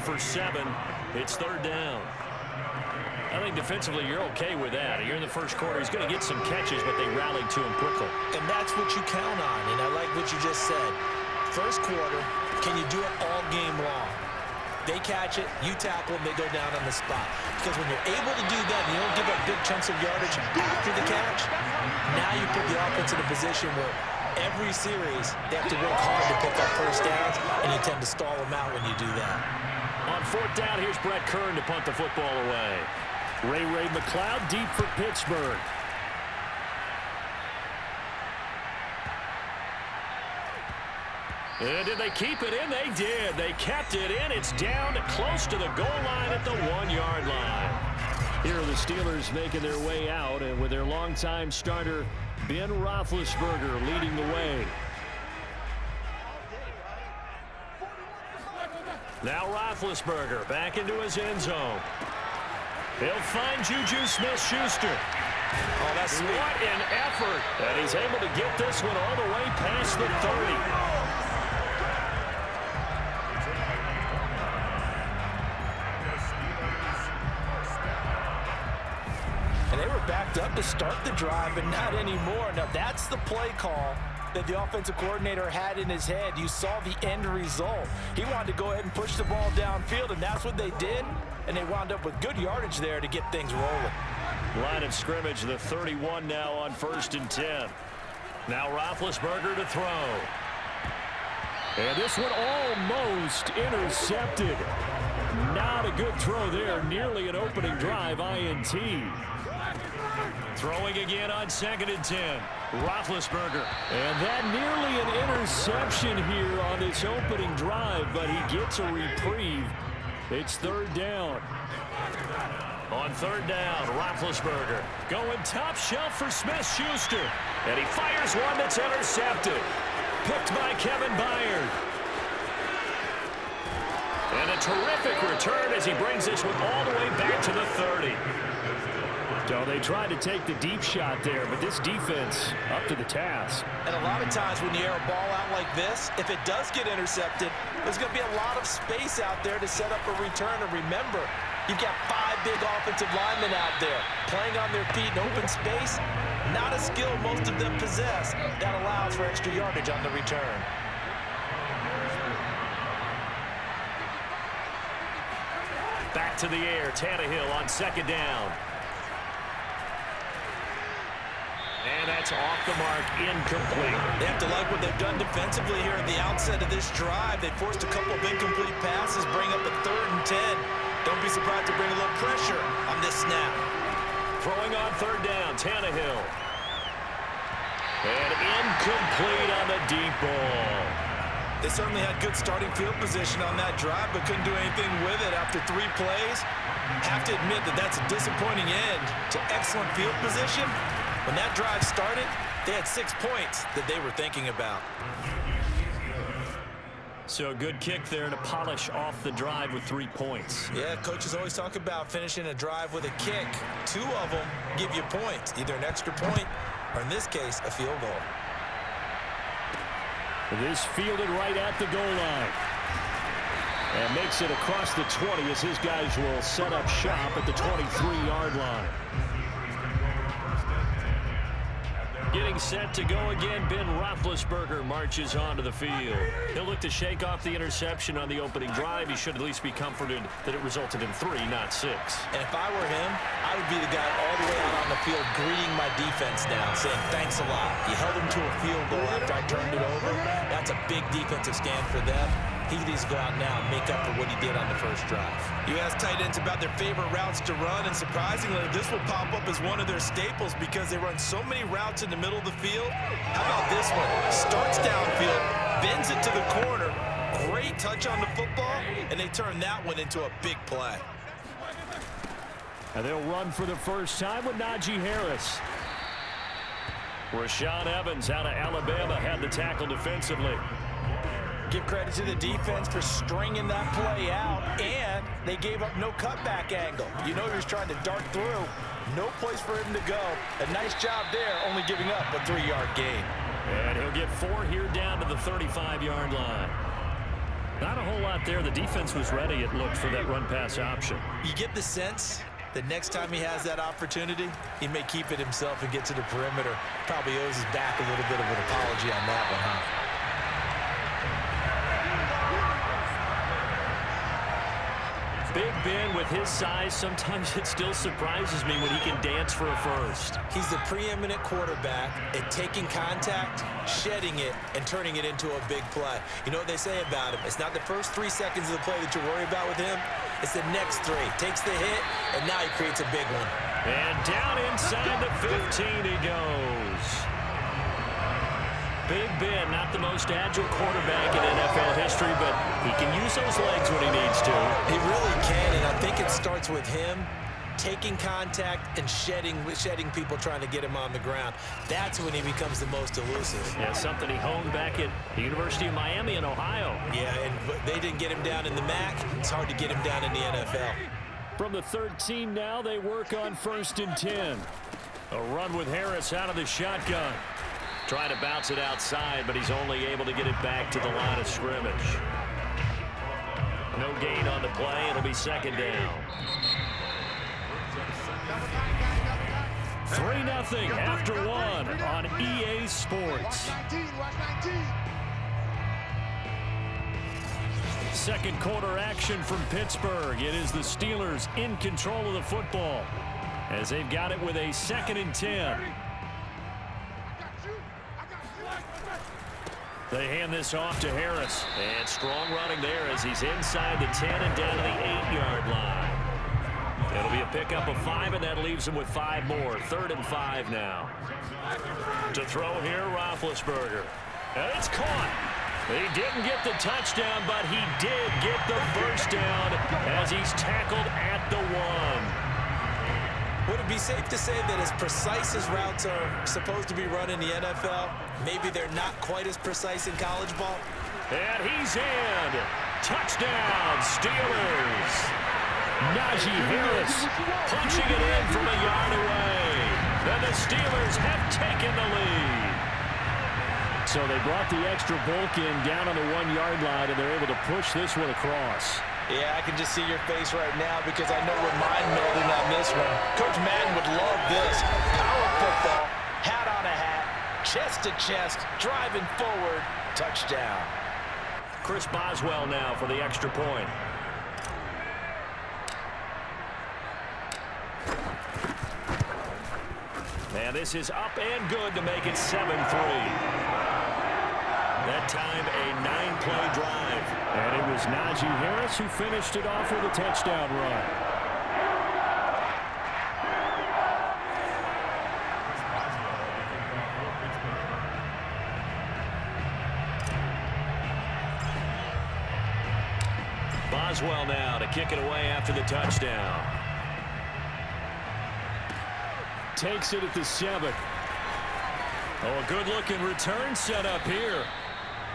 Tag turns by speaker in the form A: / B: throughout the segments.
A: for 7. It's third down. I think defensively you're okay with that. Here in the first quarter, he's going to get some catches, but they rallied to him quickly.
B: And that's what you count on, and I like what you just said. First quarter, can you do it all game long? They catch it, you tackle them, they go down on the spot. Because when you're able to do that, and you don't give up big chunks of yardage after the catch, now you put the offense in a position where every series they have to work hard to pick up first downs, and you tend to stall them out when you do that.
A: On fourth down, here's Brett Kern to punt the football away. Ray McLeod deep for Pittsburgh. And did they keep it in? They did. They kept it in. It's down close to the goal line at the 1-yard line. Here are the Steelers making their way out, and with their longtime starter, Ben Roethlisberger, leading the way. Now Roethlisberger back into his end zone. He'll find Juju Smith-Schuster.
B: Oh, that's sweet.
A: What an effort. And he's able to get this one all the way past the 30.
B: And they were backed up to start the drive, but not anymore. Now, that's the play call that the offensive coordinator had in his head. You saw the end result. He wanted to go ahead and push the ball downfield, and that's what they did. And they wound up with good yardage there to get things rolling.
A: Line of scrimmage, the 31 now on 1st and 10. Now Roethlisberger to throw. And this one almost intercepted. Not a good throw there. Nearly an opening drive INT. Throwing again on 2nd and 10. Roethlisberger. And that nearly an interception here on this opening drive, but he gets a reprieve. It's third down. On third down, Roethlisberger going top shelf for Smith-Schuster. And he fires one that's intercepted. Picked by Kevin Byard. And a terrific return as he brings this one all the way back to the 30. So they tried to take the deep shot there, but this defense up to the task.
B: And a lot of times when you air a ball out like this, if it does get intercepted, there's going to be a lot of space out there to set up a return. And remember, you've got 5 big offensive linemen out there playing on their feet in open space. Not a skill most of them possess that allows for extra yardage on the return.
A: Back to the air, Tannehill on 2nd down. And that's off the mark, incomplete.
B: They have to like what they've done defensively here at the outset of this drive. They forced a couple of incomplete passes, bring up a 3rd and 10. Don't be surprised to bring a little pressure on this snap.
A: Throwing on 3rd down, Tannehill. And incomplete on the deep ball.
B: They certainly had good starting field position on that drive, but couldn't do anything with it after 3 plays. Have to admit that that's a disappointing end to excellent field position. When that drive started, they had 6 points that they were thinking about.
A: So a good kick there to polish off the drive with 3 points.
B: Yeah, coaches always talk about finishing a drive with a kick. 2 of them give you points, either an extra point or, in this case, a field goal.
A: This fielded right at the goal line. And makes it across the 20 as his guys will set up shop at the 23-yard line. Getting set to go again, Ben Roethlisberger marches onto the field. He'll look to shake off the interception on the opening drive. He should at least be comforted that it resulted in 3, not 6.
B: And if I were him, I would be the guy all the way out on the field greeting my defense now, saying thanks a lot. You held them to a field goal after I turned it over. That's a big defensive stand for them. He needs to go out now and make up for what he did on the first drive. You ask tight ends about their favorite routes to run, and surprisingly, this will pop up as one of their staples because they run so many routes in the middle of the field. How about this one? Starts downfield, bends it to the corner. Great touch on the football, and they turn that one into a big play.
A: And they'll run for the first time with Najee Harris. Rashaan Evans out of Alabama had the tackle defensively.
B: Give credit to the defense for stringing that play out, and they gave up no cutback angle. You know he was trying to dart through. No place for him to go. A nice job there, only giving up a 3-yard gain.
A: And he'll get 4 here down to the 35-yard line. Not a whole lot there. The defense was ready, it looked, for that run-pass option.
B: You get the sense that next time he has that opportunity, he may keep it himself and get to the perimeter. Probably owes his back a little bit of an apology on that one, huh?
A: Big Ben, with his size, sometimes it still surprises me when he can dance for a first.
B: He's the preeminent quarterback at taking contact, shedding it, and turning it into a big play. You know what they say about him? It's not the first 3 seconds of the play that you worry about with him. It's the next 3. Takes the hit, and now he creates a big one.
A: And down inside the 15 he goes. Big Ben, not the most agile quarterback in NFL history, but he can use those legs when he needs to.
B: He really can, and I think it starts with him taking contact and shedding people trying to get him on the ground. That's when he becomes the most elusive.
A: Yeah, something he honed back at the University of Miami in Ohio.
B: Yeah, and they didn't get him down in the MAC. It's hard to get him down in the NFL.
A: From the 13 now, they work on 1st and 10. A run with Harris out of the shotgun. Trying to bounce it outside, but he's only able to get it back to the line of scrimmage. No gain on the play. It'll be 2nd down. 3-0 after 1 on EA Sports. Second quarter action from Pittsburgh. It is the Steelers in control of the football as they've got it with a 2nd and 10. They hand this off to Harris. And strong running there as he's inside the 10 and down to the 8-yard line. It'll be a pickup of 5, and that leaves him with 5 more. 3rd and 5 now. To throw here, Roethlisberger. And it's caught. He didn't get the touchdown, but he did get the first down as he's tackled at the 1.
B: Would it be safe to say that as precise as routes are supposed to be run in the NFL, maybe they're not quite as precise in college ball?
A: And he's in. Touchdown, Steelers. Najee Harris punching it in from a yard away. And the Steelers have taken the lead. So they brought the extra bulk in down on the 1-yard line, and they're able to push this one across.
B: Yeah, I can just see your face right now because I know we're mind-melding on this one. Coach Madden would love this. Power football, hat on a hat, chest to chest, driving forward, touchdown.
A: Chris Boswell now for the extra point. And this is up and good to make it 7-3. That time a 9-play drive. And it was Najee Harris who finished it off with a touchdown run. Boswell now to kick it away after the touchdown. Takes it at the 7. Oh, a good-looking return set up here.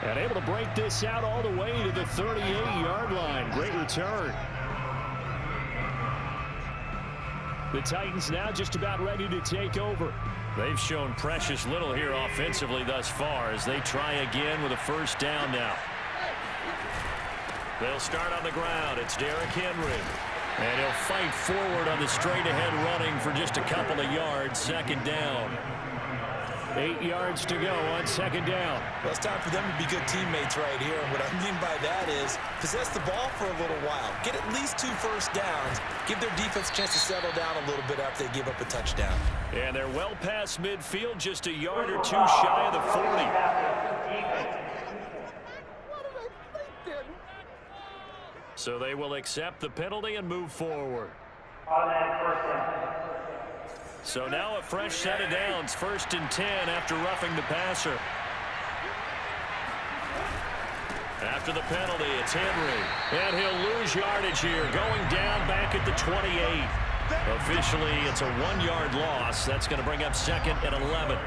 A: And able to break this out all the way to the 38-yard line. Great return. The Titans now just about ready to take over. They've shown precious little here offensively thus far as they try again with a first down now. They'll start on the ground. It's Derrick Henry. And he'll fight forward on the straight-ahead running for just a couple of yards. 2nd down. 8 yards to go on 2nd down.
B: Well, it's time for them to be good teammates right here. And what I mean by that is possess the ball for a little while. Get at least 2 first downs. Give their defense a chance to settle down a little bit after they give up a touchdown.
A: And they're well past midfield, just a yard or 2 shy of the 40. So they will accept the penalty and move forward. So now a fresh set of downs, 1st and 10 after roughing the passer. After the penalty, it's Henry. And he'll lose yardage here, going down back at the 28. Officially, it's a 1-yard loss. That's going to bring up 2nd and 11.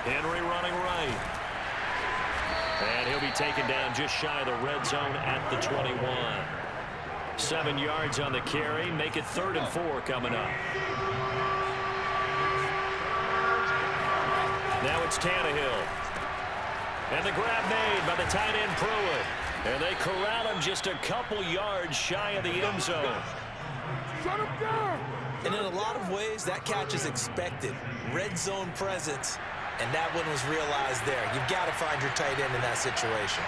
A: Henry running right. And he'll be taken down just shy of the red zone at the 21. 7 yards on the carry. Make it 3rd and 4 coming up. Now it's Tannehill. And the grab made by the tight end Pruitt. And they corral him just a couple yards shy of the end zone.
C: Shut him down!
B: And in a lot of ways, that catch is expected. Red zone presence, and that one was realized there. You've got to find your tight end in that situation.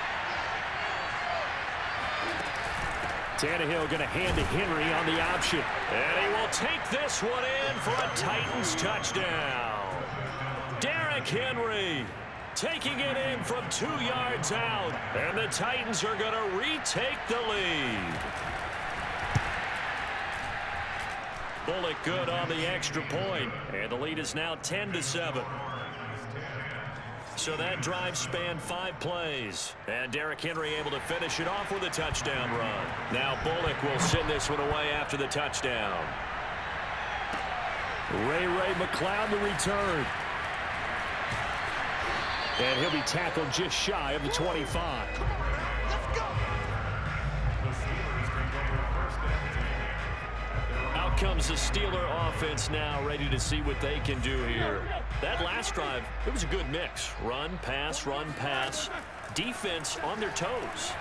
A: Tannehill going to hand to Henry on the option. And he will take this one in for a Titans touchdown. Derrick Henry taking it in from 2 yards out. And the Titans are going to retake the lead. Bullock good on the extra point. And the lead is now 10-7. So that drive spanned 5 plays. And Derrick Henry able to finish it off with a touchdown run. Now Bullock will send this one away after the touchdown. Ray McCloud to return. And he'll be tackled just shy of the 25.
C: Let's go!
A: Out comes the Steeler offense now, ready to see what they can do here. That last drive, it was a good mix. Run, pass, defense on their toes.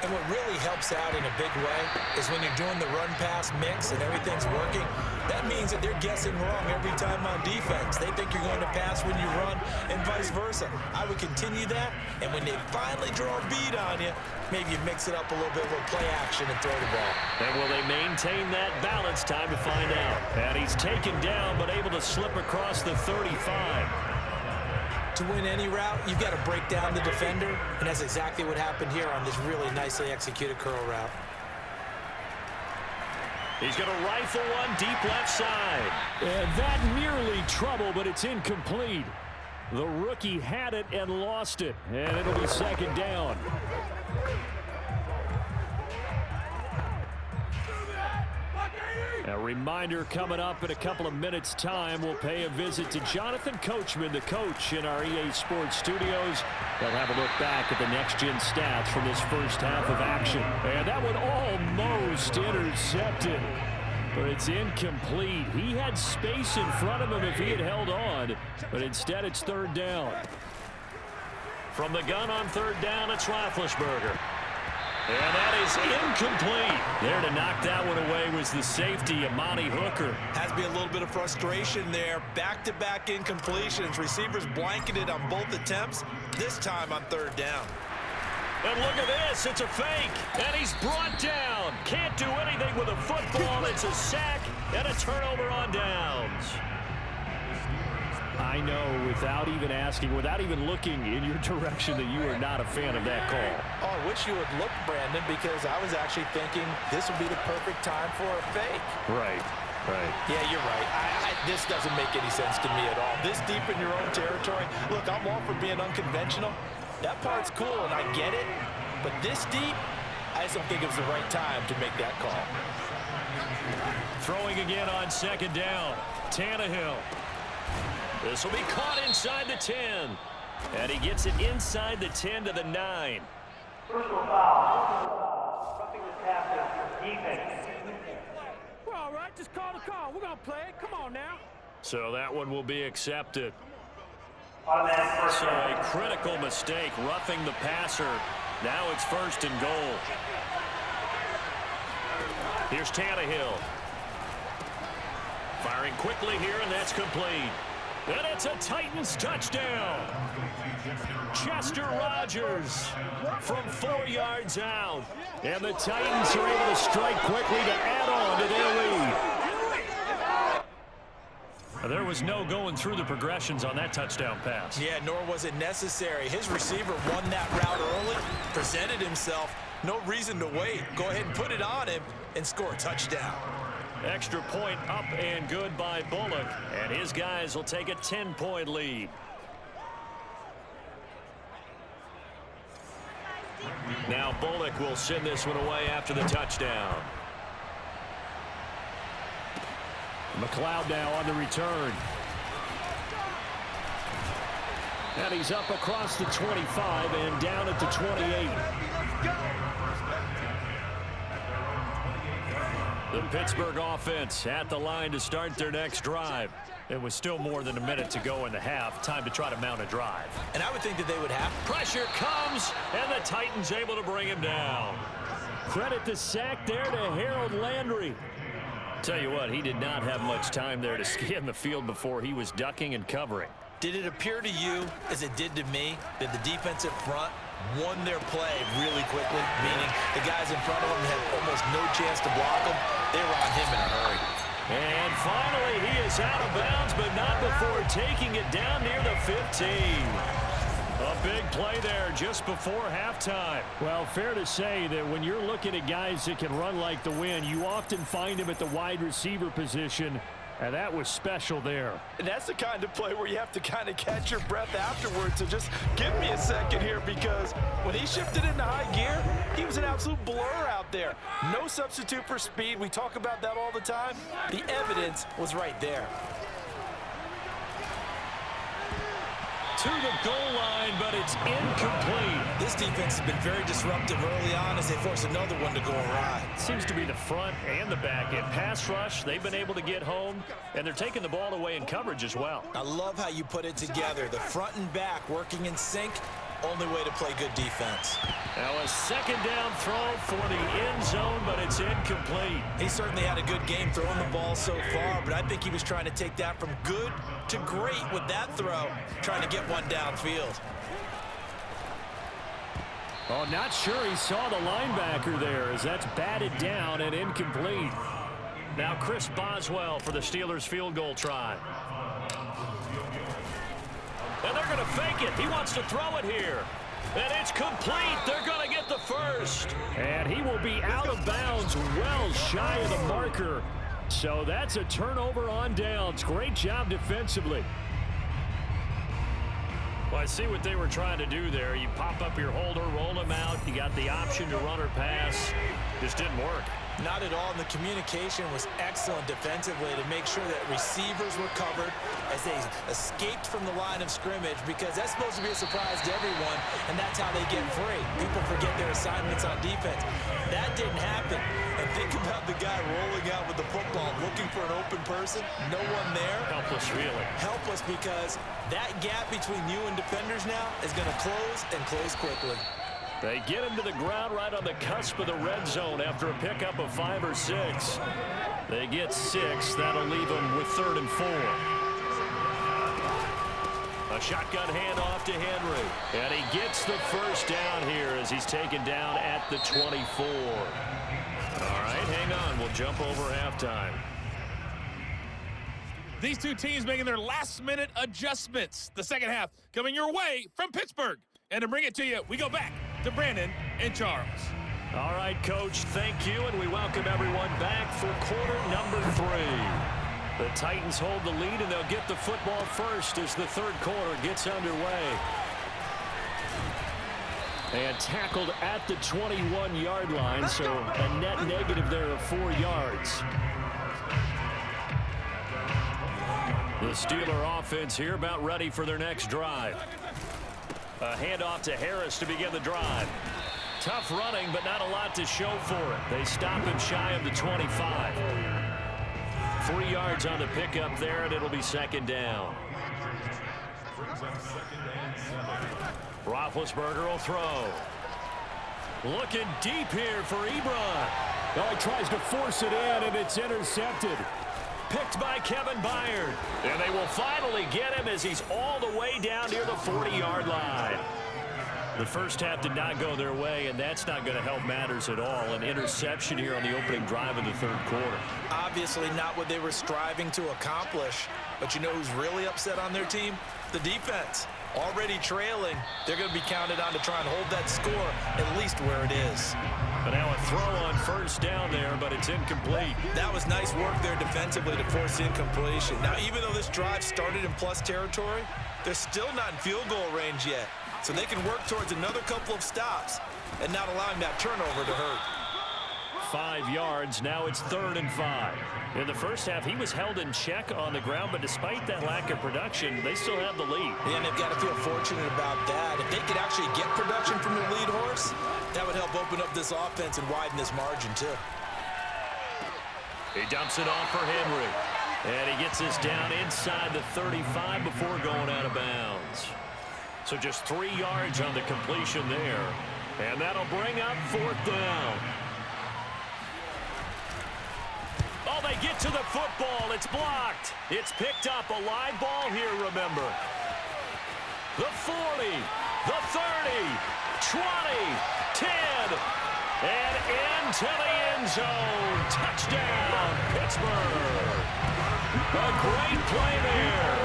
B: And what really helps out in a big way is when you're doing the run-pass mix and everything's working, that means that they're guessing wrong every time on defense. They think you're going to pass when you run and vice versa. I would continue that, and when they finally draw a bead on you, maybe you mix it up a little bit with play action and throw the ball.
A: And will they maintain that balance? Time to find out. And he's taken down but able to slip across the 35.
B: To win any route, you've got to break down the defender, and that's exactly what happened here on this really nicely executed curl route.
A: He's going to rifle one deep left side. And that nearly trouble, but it's incomplete. The rookie had it and lost it, and it'll be second down. A reminder coming up in a couple of minutes' time. We'll pay a visit to Jonathan Coachman, the coach in our EA Sports studios. They'll have a look back at the next-gen stats from this first half of action. And that one almost intercepted, but it's incomplete. He had space in front of him if he had held on, but instead it's third down. From the gun on third down, it's Roethlisberger. And that is incomplete. There to knock that one away was the safety, Amani Hooker.
B: Has to be a little bit of frustration there. Back-to-back incompletions. Receivers blanketed on both attempts, this time on third down.
A: And look at this. It's a fake. And he's brought down. Can't do anything with a football. It's a sack and a turnover on downs. I know, without even asking, without even looking in your direction, that you are not a fan of that call.
B: Oh, I wish you would look, Brandon, because I was actually thinking this would be the perfect time for a fake.
A: Right.
B: Yeah, you're right. This doesn't make any sense to me at all. This deep in your own territory. Look, I'm all for being unconventional. That part's cool, and I get it. But this deep, I just don't think it was the right time to make that call.
A: Throwing again on second down. Tannehill. This will be caught inside the 10. And he gets it inside the 10 to the 9.
D: Personal foul. Roughing the passer. Defense.
C: We're all right. Just call the call. We're going to play it. Come on now.
A: So that one will be accepted.
D: Automatic first
A: So
D: down.
A: a critical mistake, roughing the passer. Now it's first and goal. Here's Tannehill. Firing quickly here, and that's complete. And it's a Titans touchdown. Chester Rogers from 4 yards out. And the Titans are able to strike quickly to add on to their lead. There was no going through the progressions on that touchdown pass.
B: Yeah, nor was it necessary. His receiver won that route early, presented himself. No reason to wait. Go ahead and put it on him and score a touchdown.
A: Extra point up and good by Bullock. And his guys will take a 10-point lead. Now Bullock will send this one away after the touchdown. McCloud now on the return. And he's up across the 25 and down at the 28. The Pittsburgh offense at the line to start their next drive. It was still more than a minute to go in the half. Time to try to mount a drive.
B: And I would think that they would have.
A: Pressure comes, and the Titans able to bring him down. Credit the sack there to Harold Landry. Tell you what, he did not have much time there to scan the field before he was ducking and covering.
B: Did it appear to you, as it did to me, that the defensive front won their play really quickly? Meaning the guys in front of them had almost no chance to block them. They were on him in a hurry.
A: And finally, he is out of bounds, but not before taking it down near the 15. A big play there just before halftime. Well, fair to say that when you're looking at guys that can run like the wind, you often find them at the wide receiver position, and that was special there.
E: And that's the kind of play where you have to kind of catch your breath afterwards. So just give me a second here, because when he shifted into high gear, he was an absolute blur out there. No substitute for speed. We talk about that all the time. The evidence was right there.
A: To the goal line, but it's incomplete.
B: This defense has been very disruptive early on as they force another one to go awry.
A: Seems to be the front and the back end. Pass rush, they've been able to get home, and they're taking the ball away in coverage as well.
B: I love how you put it together. The front and back working in sync. Only way to play good defense.
A: Now a second down throw for the end zone, but it's incomplete.
B: He certainly had a good game throwing the ball so far, but I think he was trying to take that from good to great with that throw, trying to get one downfield.
A: Oh, not sure he saw the linebacker there, as that's batted down and incomplete. Now Chris Boswell for the Steelers field goal try. And they're going to fake it. He wants to throw it here. And it's complete. They're going to get the first. And he will be out of bounds well shy of the marker. So that's a turnover on downs. Great job defensively. Well, I see what they were trying to do there. You pop up your holder, roll him out. You got the option to run or pass. Just didn't work.
B: Not at all, and the communication was excellent defensively to make sure that receivers were covered as they escaped from the line of scrimmage, because that's supposed to be a surprise to everyone, and that's how they get free. People forget their assignments on defense. That didn't happen. And think about the guy rolling out with the football, looking for an open person, no one there.
A: Helpless, really.
B: Helpless, because that gap between you and defenders now is going to close and close quickly.
A: They get him to the ground right on the cusp of the red zone after a pickup of 5 or 6. They get 6. That'll leave them with 3rd and 4. A shotgun handoff to Henry. And he gets the first down here as he's taken down at the 24. All right, hang on. We'll jump over halftime.
F: These two teams making their last-minute adjustments. The second half coming your way from Pittsburgh. And to bring it to you, we go back to Brandon and Charles.
A: All right, Coach, thank you, and we welcome everyone back for quarter number 3. The Titans hold the lead, and they'll get the football first as the third quarter gets underway. And tackled at the 21-yard line, so a net negative there of 4 yards. The Steeler offense here about ready for their next drive. A handoff to Harris to begin the drive. Tough running, but not a lot to show for it. They stop him shy of the 25. 3 yards on the pickup there, and it'll be second down. Roethlisberger will throw. Looking deep here for Ebron. Oh, he tries to force it in, and it's intercepted. Picked by Kevin Byard. And they will finally get him as he's all the way down near the 40-yard line. The first half did not go their way, and that's not going to help matters at all. An interception here on the opening drive of the third quarter.
B: Obviously not what they were striving to accomplish. But you know who's really upset on their team? The defense. Already trailing, they're going to be counted on to try and hold that score at least where it is.
A: But now a throw on first down there, but it's incomplete.
B: That was nice work there defensively to force incompletion. Now, even though this drive started in plus territory, they're still not in field goal range yet. So they can work towards another couple of stops and not allowing that turnover to hurt.
A: 5 yards, now it's 3rd and 5. In the first half, he was held in check on the ground, but despite that lack of production, they still have the lead.
B: And they've got to feel fortunate about that. If they could actually get production from their lead horse, that would help open up this offense and widen this margin too.
A: He dumps it off for Henry. And he gets this down inside the 35 before going out of bounds. So just 3 yards on the completion there. And that'll bring up 4th down. Oh, they get to the football. It's blocked. It's picked up. A live ball here, remember. The 40, the 30, 20, 10, and into the end zone. Touchdown, Pittsburgh. A great play there.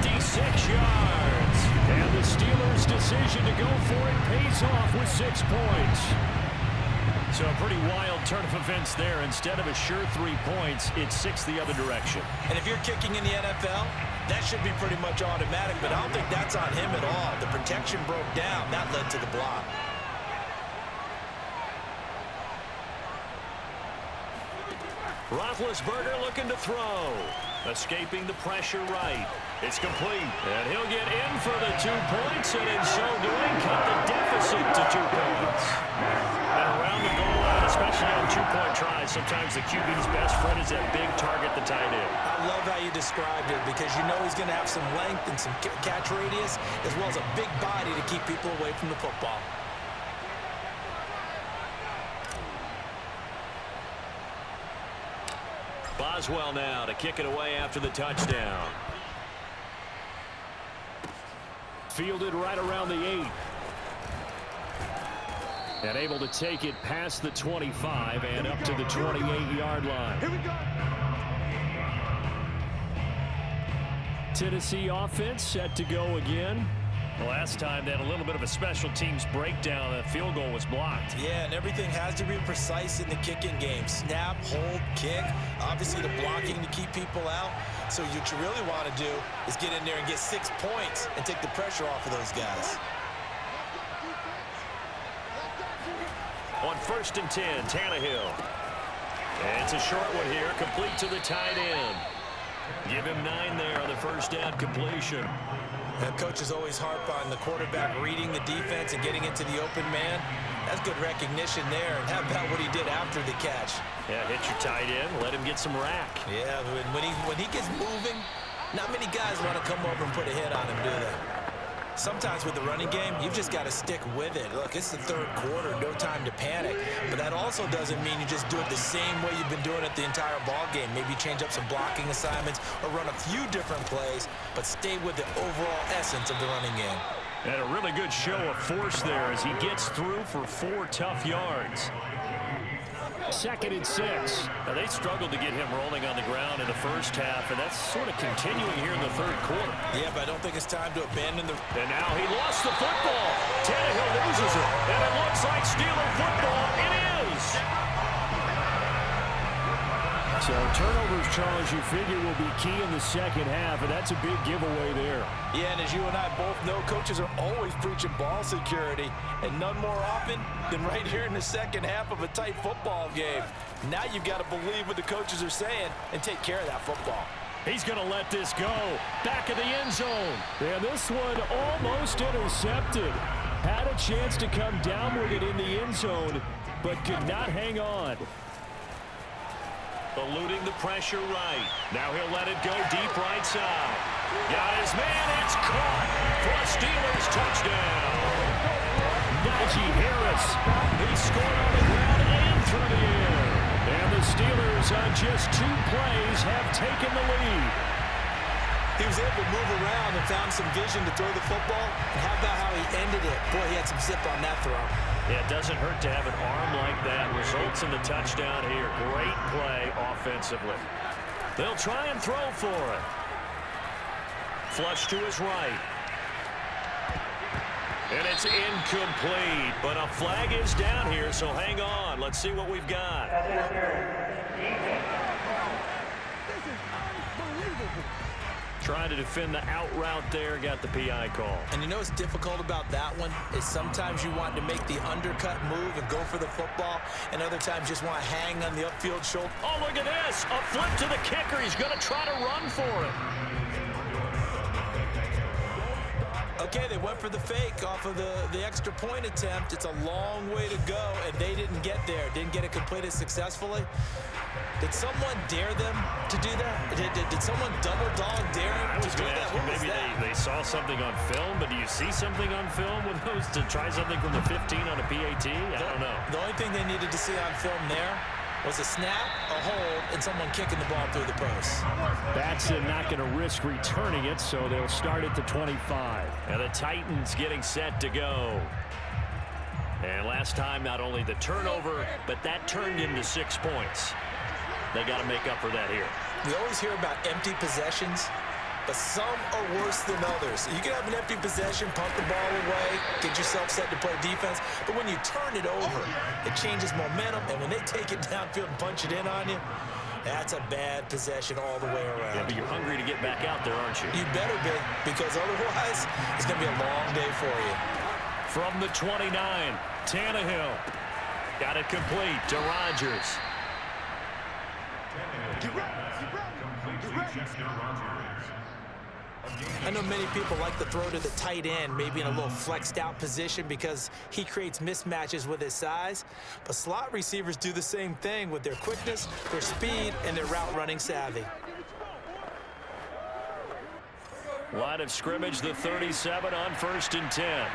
A: 56 yards. And the Steelers' decision to go for it pays off with 6 points. So a pretty wild turn of events there. Instead of a sure 3 points, it's 6 the other direction.
B: And if you're kicking in the NFL, that should be pretty much automatic, but I don't think that's on him at all. The protection broke down. That led to the block.
A: Roethlisberger looking to throw. Escaping the pressure right. It's complete. And he'll get in for the 2 points, and in so doing, cut the deficit to 2 points. And around the goal line, especially on 2-point tries, sometimes the QB's best friend is that big target, the tight end.
B: I love how you described it because you know he's going to have some length and some catch radius as well as a big body to keep people away from the football.
A: Boswell now to kick it away after the touchdown. Fielded right around the 8. And able to take it past the 25 and up to the 28-yard line.
C: Here we go.
A: Tennessee offense set to go again. The last time they had a little bit of a special teams breakdown. The field goal was blocked.
B: Yeah, and everything has to be precise in the kicking game. Snap, hold, kick. Obviously the blocking to keep people out. So what you really want to do is get in there and get 6 points and take the pressure off of those guys.
A: On 1st and 10, Tannehill. And it's a short one here, complete to the tight end. Give him 9 there on the first down completion.
B: That coaches always harp on the quarterback reading the defense and getting into the open man. That's good recognition there. And how about what he did after the catch?
A: Yeah, hit your tight end, let him get some rack.
B: Yeah, when he gets moving, not many guys want to come over and put a hit on him, do they? Sometimes with the running game, you've just got to stick with it. Look, it's the 3rd quarter, no time to panic. But that also doesn't mean you just do it the same way you've been doing it the entire ball game. Maybe change up some blocking assignments or run a few different plays, but stay with the overall essence of the running game.
A: And a really good show of force there as he gets through for 4 tough yards. 2nd and 6. Now, they struggled to get him rolling on the ground in the first half, and that's sort of continuing here in the 3rd quarter.
B: Yeah, but I don't think it's time to abandon the...
A: And now he lost the football. Tannehill loses it, and it looks like Steeler football. It is. So turnovers, Charles, you figure will be key in the 2nd half, and that's a big giveaway there.
E: Yeah, and as you and I both know, coaches are always preaching ball security, and none more often than right here in the 2nd half of a tight football game. Now you've got to believe what the coaches are saying and take care of that football.
A: He's going to let this go. Back of the end zone. And this one almost intercepted. Had a chance to come down with it in the end zone, but could not hang on. Eluding the pressure right. Now he'll let it go deep right side. Got his man. It's caught for a Steelers touchdown. Najee Harris. He scored on the ground and through the air. And the Steelers on just 2 plays have taken the lead.
B: He was able to move around and found some vision to throw the football. And how about how he ended it? Boy, he had some zip on that throw.
A: Yeah, it doesn't hurt to have an arm like that. Results in the touchdown here. Great play offensively. They'll try and throw for it. Flush to his right. And it's incomplete, but a flag is down here, so hang on. Let's see what we've got. Trying to defend the out route there, got the PI call.
B: And you know what's difficult about that one is sometimes you want to make the undercut move and go for the football, and other times just want to hang on the upfield shoulder.
A: Oh, look at this. A flip to the kicker. He's going to try to run for it.
B: Okay, they went for the fake off of the extra point attempt. It's a long way to go, and they didn't get there. Didn't get it completed successfully. Did someone dare them to do that? Did someone double dog dare him to do that? What was
A: maybe
B: that?
A: they saw something on film, but do you see something on film with those to try something from the 15 on a PAT? I don't know.
B: The only thing they needed to see on film there was a snap, a hold, and someone kicking the ball through the post.
A: Batson not going to risk returning it, so they'll start at the 25. And the Titans getting set to go. And last time, not only the turnover, but that turned into 6 points. They got to make up for that here.
B: We always hear about empty possessions, but some are worse than others. You can have an empty possession, pump the ball away, get yourself set to play defense, but when you turn it over, it changes momentum, and when they take it downfield and punch it in on you, that's a bad possession all the way around.
A: Yeah, but you're hungry to get back out there, aren't you?
B: You better be, because otherwise, it's going to be a long day for you.
A: From the 29, Tannehill got it complete to Rodgers.
B: I know many people like to throw to the tight end, maybe in a little flexed out position because he creates mismatches with his size. But slot receivers do the same thing with their quickness, their speed, and their route running savvy.
A: Line of scrimmage, the 37 on 1st and 10.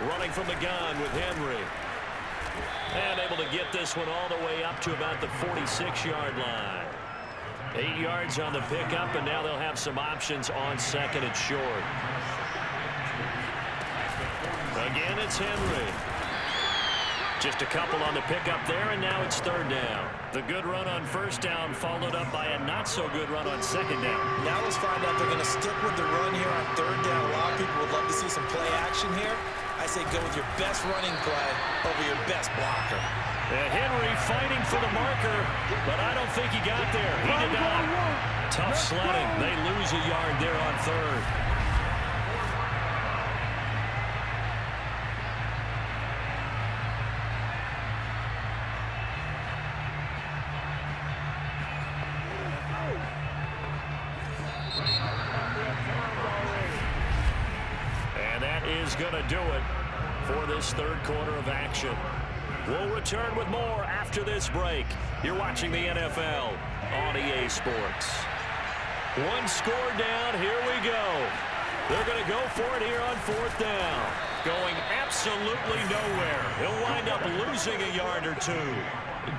A: Running from the gun with Henry. And able to get this one all the way up to about the 46-yard line. 8 yards on the pickup, and now they'll have some options on 2nd and short. Again, it's Henry. Just a couple on the pickup there, and now it's 3rd down. The good run on 1st down followed up by a not-so-good run on 2nd down.
B: Now let's find out they're going to stick with the run here on 3rd down. A lot of people would love to see some play action here. I say go with your best running play over your best blocker.
A: Henry fighting for the marker, but I don't think he got there. He did not. Tough sledding. They lose a yard there on 3rd. And that is going to do it for this 3rd quarter of action. We'll return with more after this break. You're watching the NFL on EA Sports. One score down. Here we go. They're going to go for it here on 4th down. Going absolutely nowhere. He'll wind up losing a yard or 2.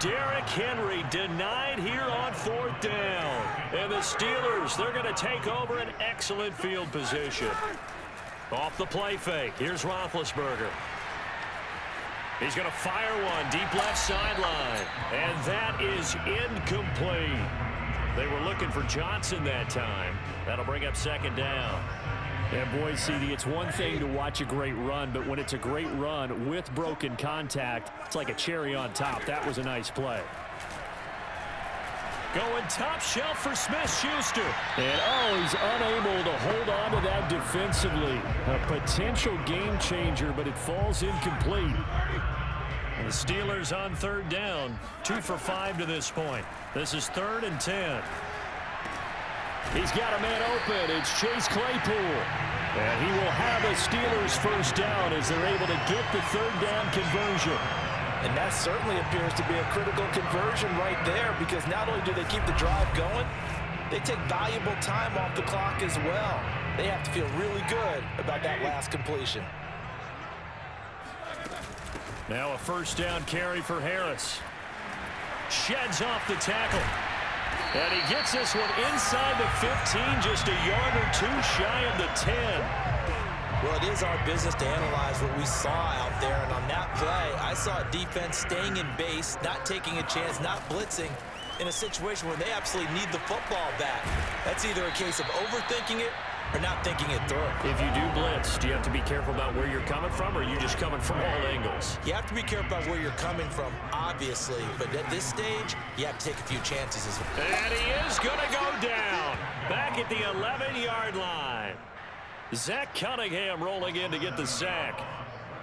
A: Derrick Henry denied here on 4th down. And the Steelers, they're going to take over an excellent field position. Off the play fake. Here's Roethlisberger. He's going to fire one deep left sideline. And that is incomplete. They were looking for Johnson that time. That'll bring up 2nd down. And boy, CD, it's one thing to watch a great run, but when it's a great run with broken contact, it's like a cherry on top. That was a nice play. Going top shelf for Smith-Schuster. And oh, he's unable to hold on to that defensively. A potential game changer, but it falls incomplete. And the Steelers on 3rd down. 2 for 5 to this point. This is 3rd and 10. He's got a man open. It's Chase Claypool. And he will have a Steelers 1st down as they're able to get the 3rd down conversion.
B: And that certainly appears to be a critical conversion right there, because not only do they keep the drive going, they take valuable time off the clock as well. They have to feel really good about that last completion.
A: Now a 1st down carry for Harris. Sheds off the tackle. And he gets this one inside the 15, just a yard or 2 shy of the 10.
B: Well, it is our business to analyze what we saw out there, and on that play, I saw a defense staying in base, not taking a chance, not blitzing, in a situation where they absolutely need the football back. That's either a case of overthinking it or not thinking it through.
A: If you do blitz, do you have to be careful about where you're coming from, or are you just coming from all angles?
B: You have to be careful about where you're coming from, obviously, but at this stage, you have to take a few chances as well.
A: And he is going to go down, back at the 11-yard line. Zach Cunningham rolling in to get the sack.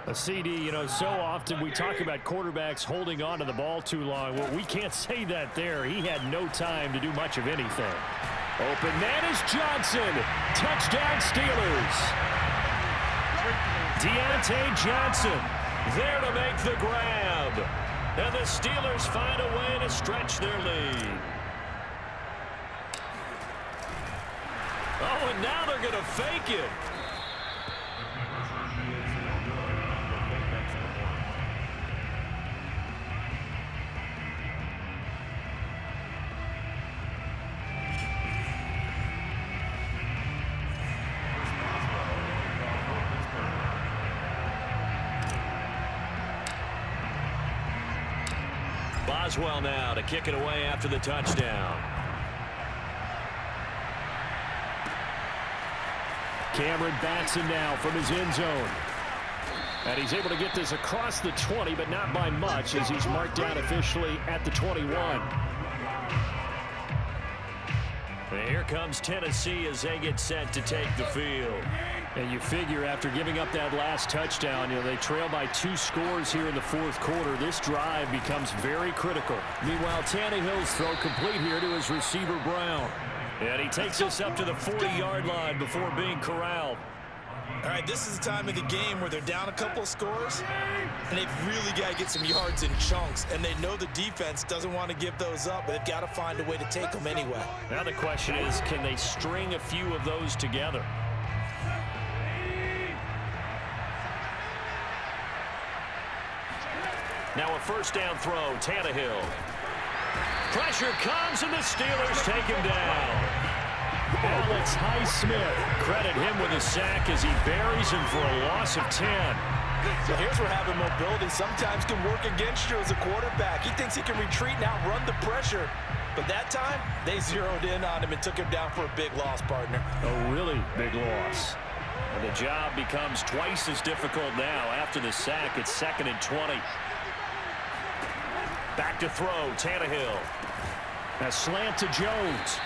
A: A CD, you know, so often we talk about quarterbacks holding on to the ball too long. Well, we can't say that there. He had no time to do much of anything. Open man is Johnson. Touchdown Steelers. Deontay Johnson there to make the grab. And the Steelers find a way to stretch their lead. Oh, and now they're going to fake it. Boswell now to kick it away after the touchdown. Cameron Batson now from his end zone. And he's able to get this across the 20, but not by much, as he's marked down officially at the 21. And here comes Tennessee as they get set to take the field. And you figure after giving up that last touchdown, they trail by 2 scores here in the fourth quarter. This drive becomes very critical. Meanwhile, Tannehill's throw complete here to his receiver, Brown. And he takes us up to the 40-yard line before being corralled.
B: All right, this is the time of the game where they're down a couple of scores, and they've really got to get some yards in chunks, and they know the defense doesn't want to give those up, but they've got to find a way to take them anyway.
A: Now the question is, can they string a few of those together? Now a first down throw, Tannehill. Pressure comes, and the Steelers take him down. Alex Highsmith, credit him with a sack as he buries him for a loss of 10.
E: So here's where having mobility sometimes can work against you as a quarterback. He thinks he can retreat and outrun the pressure. But that time, they zeroed in on him and took him down for a big loss, partner.
A: A really big loss. And the job becomes twice as difficult now after the sack. It's 2nd and 20. Back to throw, Tannehill. A slant to Jones.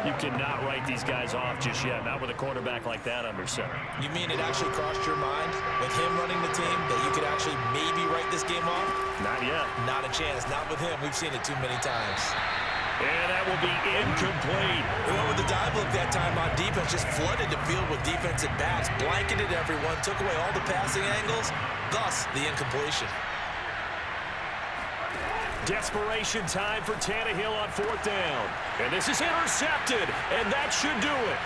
A: You cannot write these guys off just yet, not with a quarterback like that under center.
B: You mean it actually crossed your mind with him running the team that you could actually maybe write this game off?
A: Not yet.
B: Not a chance. Not with him. We've seen it too many times.
A: And that will be incomplete.
B: He went with the dive look that time on defense, just flooded the field with defensive backs, blanketed everyone, took away all the passing angles, thus the incompletion.
A: Desperation time for Tannehill on 4th down. And this is intercepted, and that should do it.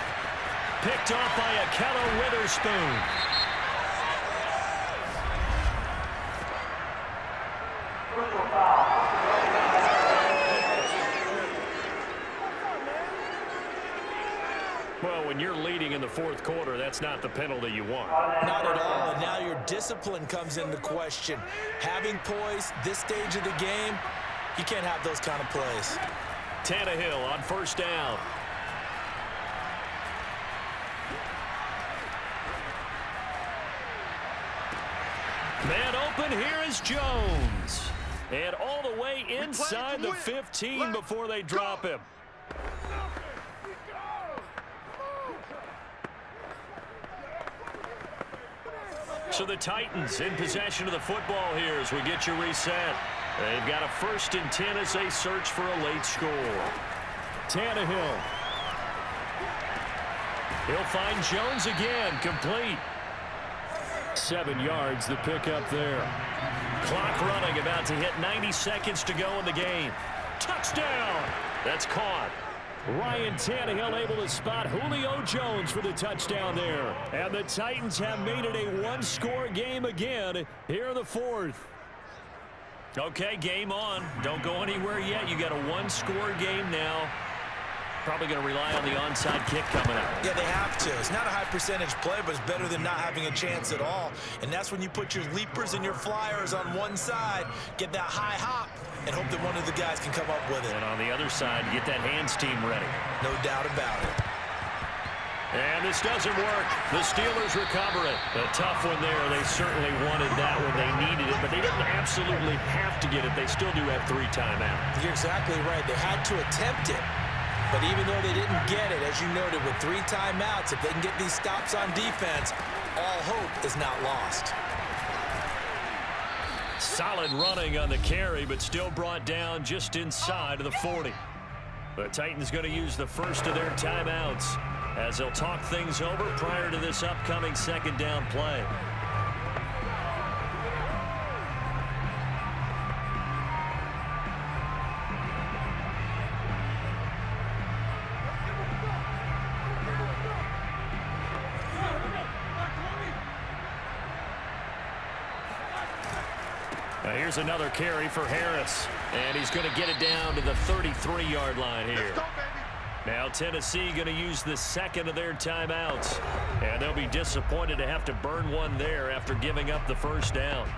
A: Picked off by Akello Witherspoon. Well, when you're leading in the fourth quarter, that's not the penalty you want.
B: Not at all, and now your discipline comes into question. Having poise this stage of the game, you can't have those kind of plays.
A: Tannehill on 1st down. Man open, here is Jones. And all the way inside the 15 before they drop him. So the Titans in possession of the football here as we get you reset. They've got a 1st and 10 as they search for a late score. Tannehill. He'll find Jones again, complete. 7 yards, the pickup there. Clock running, about to hit 90 seconds to go in the game. Touchdown! That's caught. Ryan Tannehill able to spot Julio Jones for the touchdown there. And the Titans have made it a 1-score game again here in the 4th. Okay, game on. Don't go anywhere yet. You got a 1-score game now. Probably going to rely on the onside kick coming up.
B: Yeah, they have to. It's not a high percentage play, but it's better than not having a chance at all. And that's when you put your leapers and your flyers on one side, get that high hop, and hope that one of the guys can come up with it.
A: And on the other side, get that hands team ready.
B: No doubt about it.
A: And this doesn't work. The Steelers recover it. A tough one there. They certainly wanted that when they needed it, but they didn't absolutely have to get it. They still do have 3 timeouts.
B: You're exactly right. They had to attempt it. But even though they didn't get it, as you noted, with 3 timeouts, if they can get these stops on defense, all hope is not lost.
A: Solid running on the carry, but still brought down just inside of the 40. The Titans going to use the first of their timeouts as they'll talk things over prior to this upcoming second down play. Here's another carry for Harris, and he's going to get it down to the 33-yard line here. Now Tennessee going to use the second of their timeouts, and they'll be disappointed to have to burn one there after giving up the first down.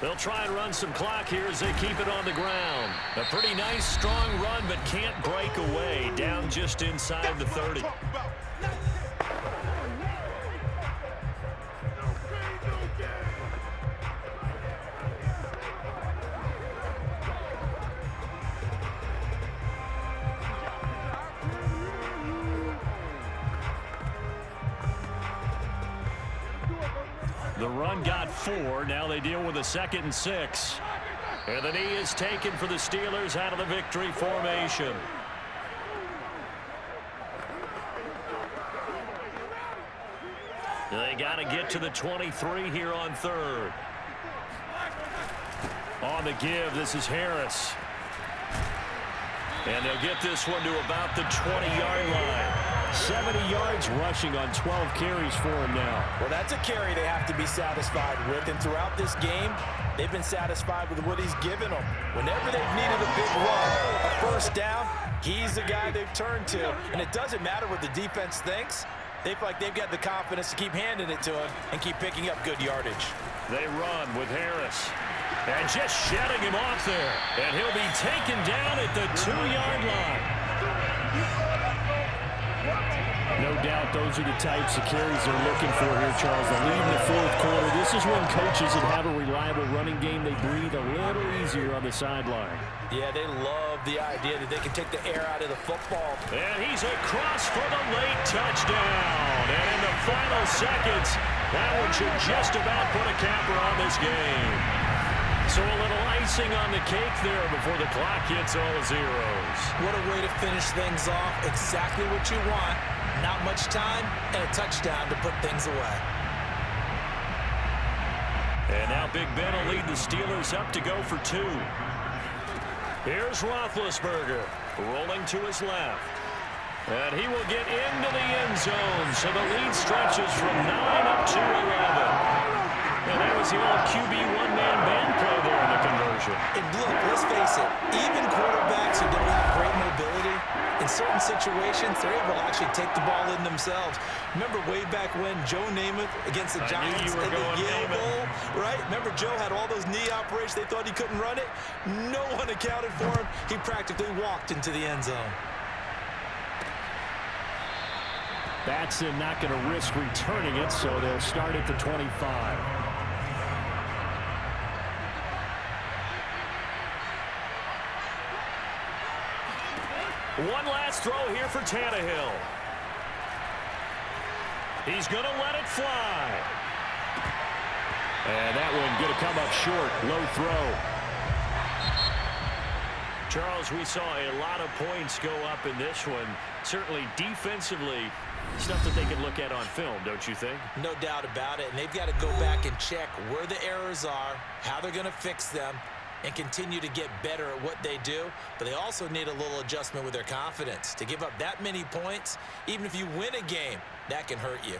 A: They'll try and run some clock here as they keep it on the ground. A pretty nice, strong run, but can't break away. Down just inside the 30. The run got 4. Now they deal with a 2nd and 6. And the knee is taken for the Steelers out of the victory formation. They got to get to the 23 here on 3rd. On the give, this is Harris. And they'll get this one to about the 20-yard line. 70 yards rushing on 12 carries for him now.
B: Well, that's a carry they have to be satisfied with. And throughout this game, they've been satisfied with what he's given them. Whenever they've needed a big run, a first down, he's the guy they've turned to. And it doesn't matter what the defense thinks. They feel like they've got the confidence to keep handing it to him and keep picking up good yardage.
A: They run with Harris. And just shedding him off there. And he'll be taken down at the 2-yard line.
C: No doubt those are the types of carries they're looking for here, Charles. The lead in the 4th quarter. This is when coaches that have a reliable running game, they breathe a little easier on the sideline.
B: Yeah, they love the idea that they can take the air out of the football.
A: And he's across for the late touchdown. And in the final seconds, that one should just about put a capper on this game. So a little icing on the cake there before the clock hits all zeros.
B: What a way to finish things off. Exactly what you want. Not much time and a touchdown to put things away.
A: And now Big Ben will lead the Steelers up to go for 2. Here's Roethlisberger rolling to his left. And he will get into the end zone. So the lead stretches from 9 up to 11. And that was the old QB one-man band play there in the conversion.
B: And look, let's face it, even quarterbacks who don't have great mobility, in certain situations, they're able to actually take the ball in themselves. Remember way back when Joe Namath against the Giants in the Yale Bowl, right? Remember Joe had all those knee operations. They thought he couldn't run it. No one accounted for him. He practically walked into the end zone.
C: Batson not going to risk returning it, so they'll start at the 25.
A: One last throw here for Tannehill. He's going to let it fly. And that one going to come up short. Low throw. Charles, we saw a lot of points go up in this one. Certainly defensively, stuff that they can look at on film, don't you think?
B: No doubt about it. And they've got to go back and check where the errors are, how they're going to fix them, and continue to get better at what they do. But they also need a little adjustment with their confidence. To give up that many points, even if you win a game, that can hurt you.